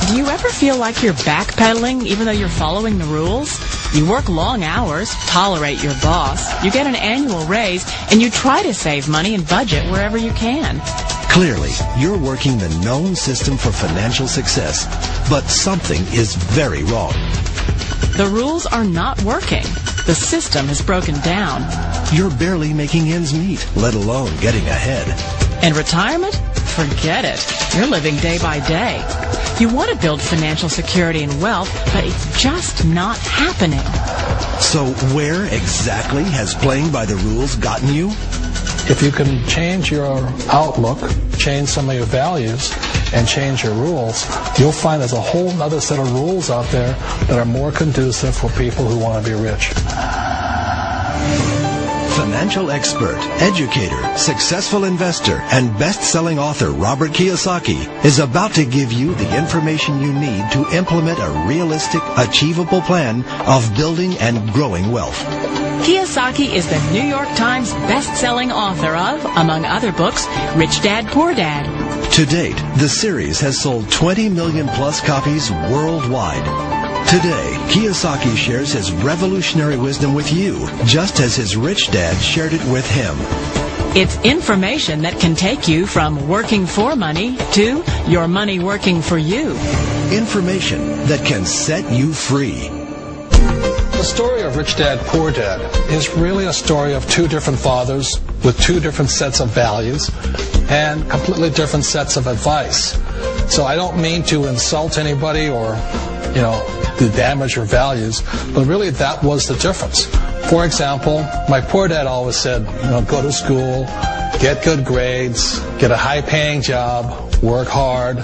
Do you ever feel like you're backpedaling even though you're following the rules? You work long hours, tolerate your boss, you get an annual raise, and you try to save money and budget wherever you can. Clearly, you're working the known system for financial success, but something is very wrong. The rules are not working. The system has broken down. You're barely making ends meet, let alone getting ahead. And retirement? Forget it. You're living day by day. You want to build financial security and wealth, but it's just not happening. So where exactly has playing by the rules gotten you? If you can change your outlook, change some of your values, and change your rules, you'll find there's a whole other set of rules out there that are more conducive for people who want to be rich. Financial expert, educator, successful investor, and best-selling author Robert Kiyosaki is about to give you the information you need to implement a realistic, achievable plan of building and growing wealth. Kiyosaki is the New York Times best-selling author of, among other books, Rich Dad, Poor Dad. To date, the series has sold 20 million plus copies worldwide. Today, Kiyosaki shares his revolutionary wisdom with you, just as his rich dad shared it with him. It's information that can take you from working for money to your money working for you. Information that can set you free. The story of Rich Dad, Poor Dad is really a story of two different fathers with two different sets of values and completely different sets of advice. So I don't mean to insult anybody or, to damage your values, but really that was the difference. For example, my poor dad always said, go to school, get good grades, get a high-paying job, work hard,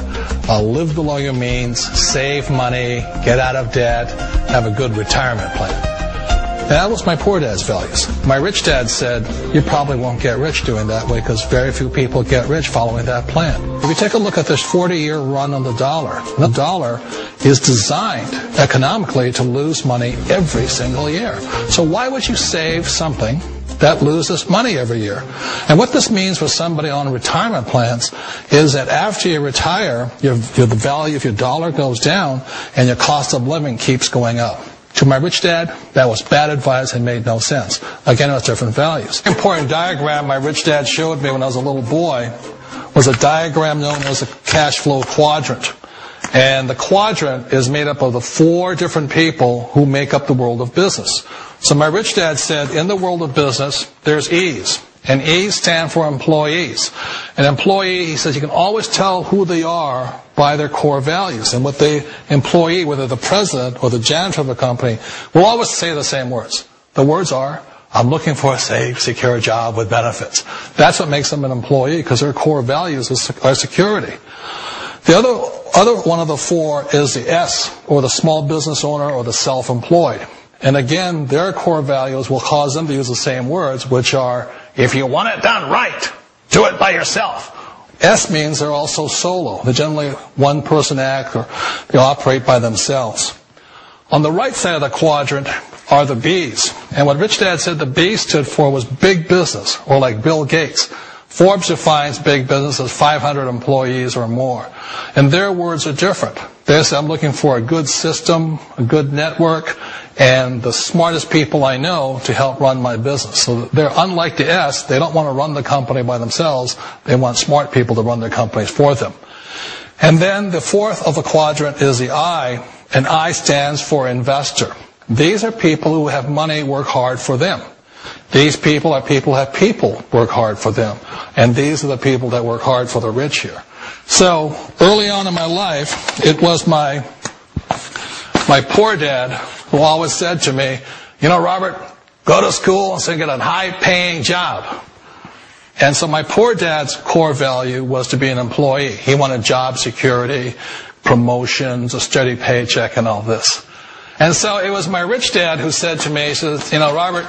live below your means, save money, get out of debt, have a good retirement plan. And that was my poor dad's values. My rich dad said, you probably won't get rich doing that way because very few people get rich following that plan. If you take a look at this 40-year run on the dollar is designed economically to lose money every single year. So why would you save something that loses money every year? And what this means for somebody on retirement plans is that after you retire, the value of your dollar goes down and your cost of living keeps going up. To my rich dad, that was bad advice and made no sense. Again, it was different values. An important diagram my rich dad showed me when I was a little boy was a diagram known as a cash flow quadrant. And the quadrant is made up of the four different people who make up the world of business. So my rich dad said, in the world of business, there's E's. And E's stand for employees. An employee, he says, you can always tell who they are by their core values. And what the employee, whether the president or the janitor of the company, will always say the same words. The words are, I'm looking for a safe, secure job with benefits. That's what makes them an employee, because their core values are security. The other one of the four is the S, or the small business owner or the self-employed. And again, their core values will cause them to use the same words, which are, if you want it done right, do it by yourself. S means they're also solo. They're generally one-person act, or they operate by themselves. On the right side of the quadrant are the B's. And what Rich Dad said the B stood for was big business, or like Bill Gates. Forbes defines big business as 500 employees or more. And their words are different. They say, I'm looking for a good system, a good network, and the smartest people I know to help run my business. So they're unlike the S. They don't want to run the company by themselves. They want smart people to run their companies for them. And then the fourth of the quadrant is the I, and I stands for investor. These are people who have money work hard for them. These people are people who have people work hard for them. And these are the people that work hard for the rich here. So early on in my life, it was my poor dad who always said to me, Robert, go to school and get a high-paying job. And so my poor dad's core value was to be an employee. He wanted job security, promotions, a steady paycheck, and all this. And so it was my rich dad who said to me, he says, Robert,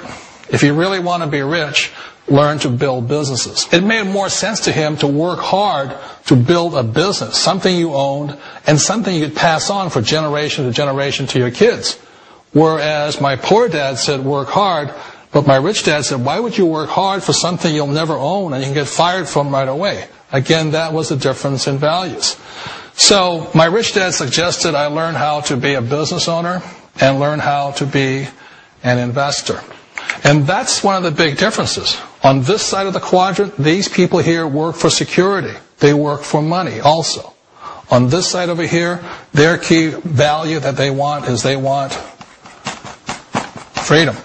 if you really want to be rich, learn to build businesses. It made more sense to him to work hard to build a business, something you owned, and something you could pass on for generation to generation to your kids. Whereas my poor dad said work hard, but my rich dad said, why would you work hard for something you'll never own and you can get fired from right away? Again, that was the difference in values. So my rich dad suggested I learn how to be a business owner and learn how to be an investor. And that's one of the big differences. On this side of the quadrant, these people here work for security. They work for money also. On this side over here, their key value that they want is they want freedom.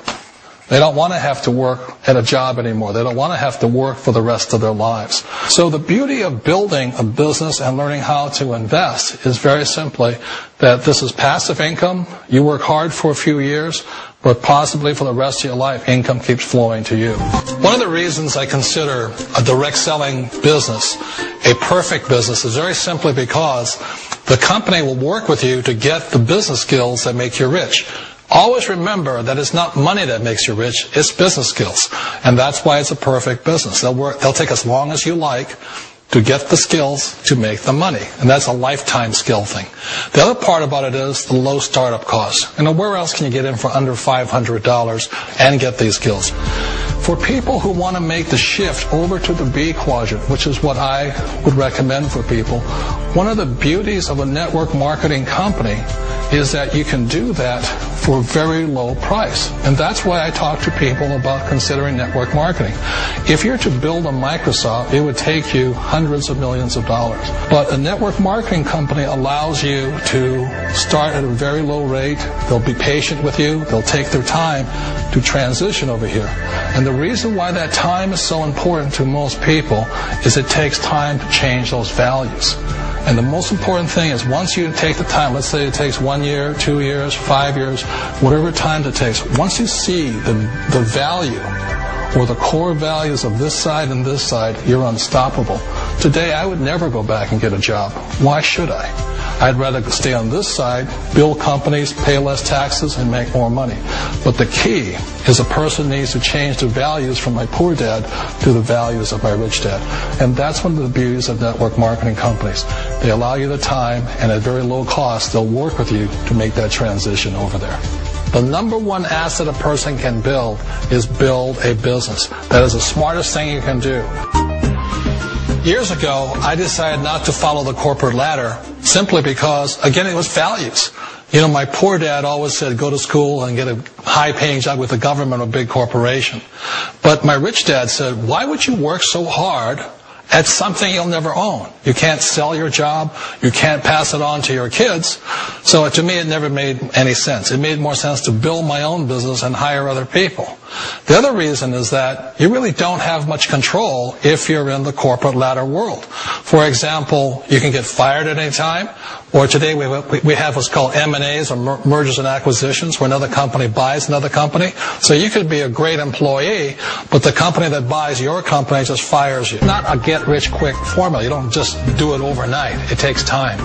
They don't want to have to work at a job anymore. They don't want to have to work for the rest of their lives. So the beauty of building a business and learning how to invest is very simply that this is passive income. You work hard for a few years, but possibly for the rest of your life, income keeps flowing to you. One of the reasons I consider a direct selling business a perfect business is very simply because the company will work with you to get the business skills that make you rich. Always remember that it's not money that makes you rich, it's business skills. And that's why it's a perfect business. They'll take as long as you like to get the skills to make the money. And that's a lifetime skill thing. The other part about it is the low startup cost. And where else can you get in for under $500 and get these skills? For people who want to make the shift over to the B quadrant, which is what I would recommend for people, one of the beauties of a network marketing company is that you can do that for a very low price. And that's why I talk to people about considering network marketing. If you're to build a Microsoft, it would take you hundreds of millions of dollars. But a network marketing company allows you to start at a very low rate. They'll be patient with you. They'll take their time to transition over here. And the reason why that time is so important to most people is it takes time to change those values. And the most important thing is once you take the time, let's say it takes 1 year, 2 years, 5 years, whatever time it takes, once you see the value or the core values of this side and this side, you're unstoppable. Today, I would never go back and get a job. Why should I? I'd rather stay on this side, build companies, pay less taxes, and make more money. But the key is a person needs to change the values from my poor dad to the values of my rich dad. And that's one of the beauties of network marketing companies. They allow you the time, and at very low cost, they'll work with you to make that transition over there. The number one asset a person can build is build a business. That is the smartest thing you can do. Years ago, I decided not to follow the corporate ladder simply because, again, it was values. You know, my poor dad always said, go to school and get a high-paying job with the government or big corporation. But my rich dad said, why would you work so hard at something you'll never own? You can't sell your job. You can't pass it on to your kids. So to me, it never made any sense. It made more sense to build my own business and hire other people. The other reason is that you really don't have much control if you're in the corporate ladder world. For example, you can get fired at any time, or today we have what's called M&As, or mergers and acquisitions, where another company buys another company. So you could be a great employee, but the company that buys your company just fires you. Not a get-rich-quick formula. You don't just do it overnight. It takes time.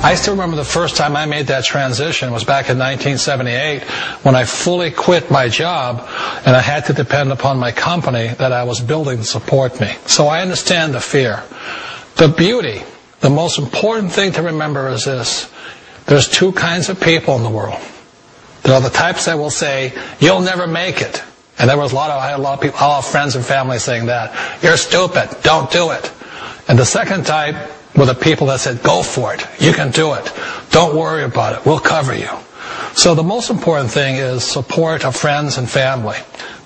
I still remember the first time I made that transition was back in 1978 when I fully quit my job and I had to depend upon my company that I was building to support me. So I understand the fear. The beauty, the most important thing to remember is this. There's two kinds of people in the world. There are the types that will say, you'll never make it. And I had a lot of people, all friends and family saying that. You're stupid. Don't do it. And the second type were the people that said, go for it. You can do it. Don't worry about it. We'll cover you. So the most important thing is support of friends and family.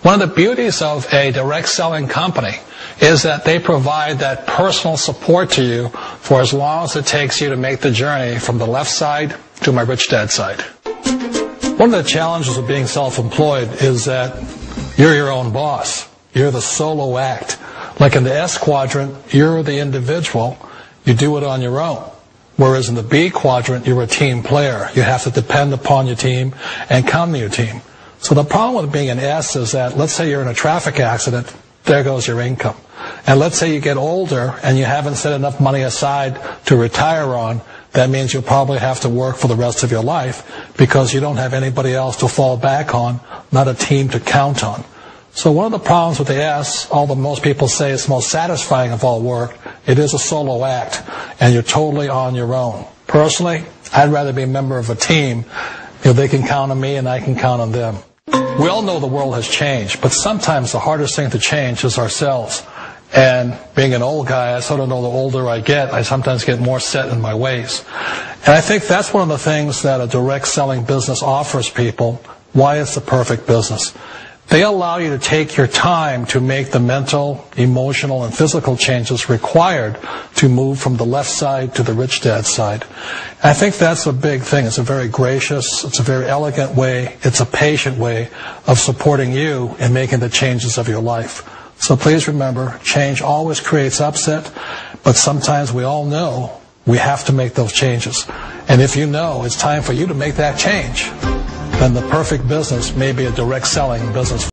One of the beauties of a direct selling company is that they provide that personal support to you for as long as it takes you to make the journey from the left side to my rich dad side. One of the challenges of being self-employed is that you're your own boss. You're the solo act. Like in the S quadrant, you're the individual. You do it on your own. Whereas in the B quadrant, you're a team player. You have to depend upon your team and count on your team. So the problem with being an S is that, let's say you're in a traffic accident, there goes your income. And let's say you get older and you haven't set enough money aside to retire on, that means you'll probably have to work for the rest of your life because you don't have anybody else to fall back on, not a team to count on. So one of the problems with the S, although most people say it's the most satisfying of all work, it is a solo act, and you're totally on your own. Personally, I'd rather be a member of a team. You know, they can count on me and I can count on them. We all know the world has changed, but sometimes the hardest thing to change is ourselves. And being an old guy, I sort of know the older I get, I sometimes get more set in my ways. And I think that's one of the things that a direct selling business offers people, why it's the perfect business. They allow you to take your time to make the mental, emotional, and physical changes required to move from the left side to the rich dad side. And I think that's a big thing. It's a very gracious, it's a very elegant way, it's a patient way of supporting you in making the changes of your life. So please remember, change always creates upset, but sometimes we all know we have to make those changes. And if you know it's time for you to make that change, then the perfect business may be a direct selling business.